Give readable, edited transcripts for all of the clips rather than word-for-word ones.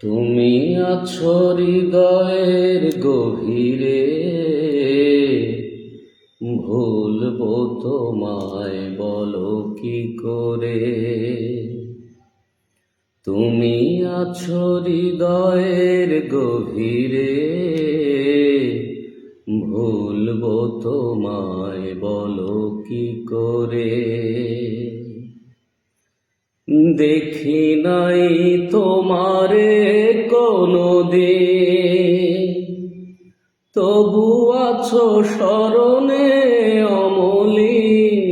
তুমি আছো হৃদয়ের গভীরে, ভুলবো তোমায় বলো কি করে। তুমি আছো হৃদয়ের গভীরে, ভুলবো তোমায় বলো কি করে। দেখি নাই তোমারে কোনোদিন, তবু আছো স্মরণে অমলিন।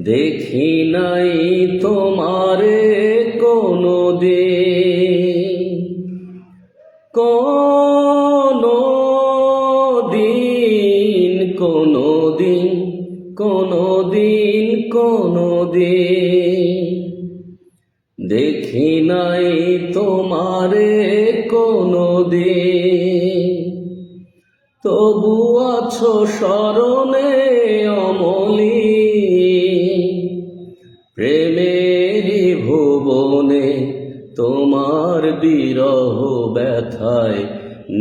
দেখি নাই তোমারে কোনোদিন, কোনোদিন কোনোদিন কোনোদিন কোনোদিন। দেখি নাই তোমারে কোনোদিন, তবু আছো স্মরণে অমলিন। প্রেমের ভুবনে তোমার বিরহ ব্যথায়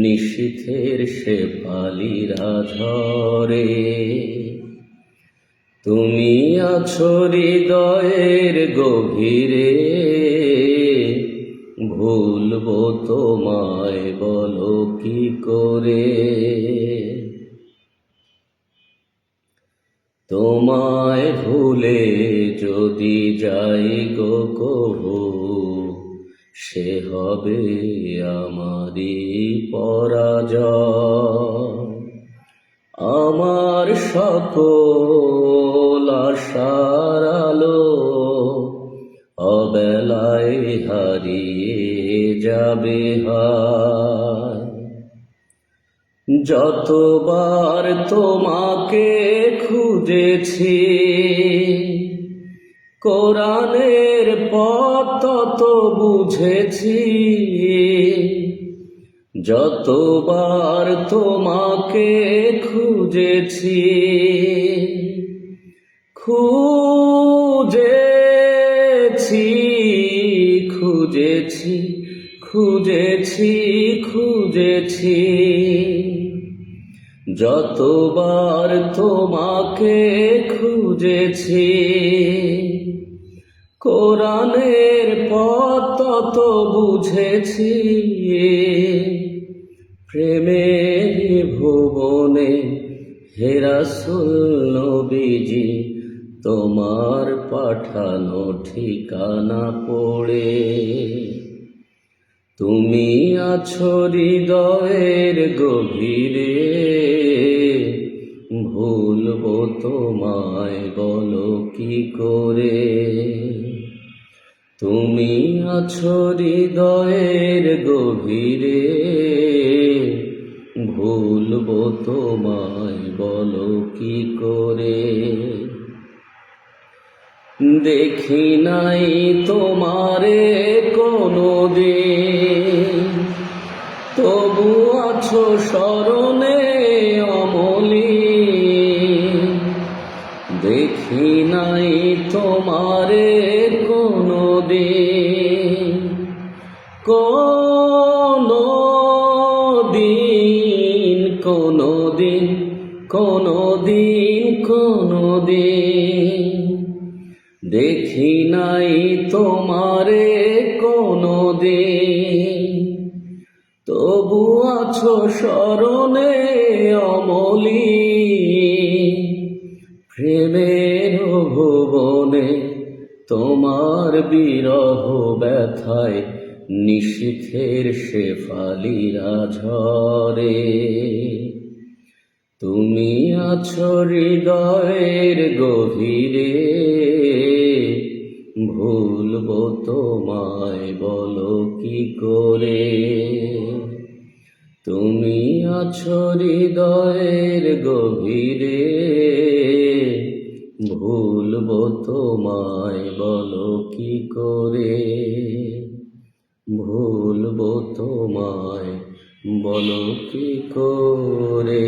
নিশীথের শেফালিরা ঝরে। তুমি আছো হৃদয়ের গভীরে, ভুলবো তোমায় বলো কি করে। তোমায় ভুলে যদি যাই গো কভু, সে হবে আমারই পরাজয়। আমার সকল আশার আলো অবেলায় হারিয়ে যাবে হায়। যতবার তোমাকে খুঁজেছি, কোরআনের পথ তত বুঝেছি। যতবার তোমাকে খুঁজেছি, খুঁজেছি খুঁজেছি খুঁজেছি খুঁজেছি। যতবার তোমাকে খুঁজেছি, কোরআনের পথ তত বুঝেছি। প্রেমের ভুবনে হে রাসূল নবীজি, তোমার পাঠানো ঠিকানা পড়ে। তুমি আছো হৃদয়ের গভীরে, ভুলবো তোমায় বলো কি করে। তুমি আছো হৃদয়ের গভীরে, ভুলবো তোমায় বলো কি করে। দেখি নাই তোমারে কোনোদিন, তবু আছো স্মরণে অমলিন। দেখি নাই তোমারে কোনোদিন, কোনোদিন কোনোদিন কোনোদিন কোনোদিন। দেখি নাই তোমারে কোনোদিন, তবু আছো স্মরণে অমলিন। প্রেমের ভুবনে তোমার বিরহ ব্যথায় নিশীথের শেফালিরা ঝরে। তুমি আছো হৃদয়ের গভীরে, ভুলবো তোমায় বলো কি করে। তুমি আছো হৃদয়ের গভীরে, ভুলবো তোমায় বলো কি করে। ভুলবো তোমায় বলো কি করে।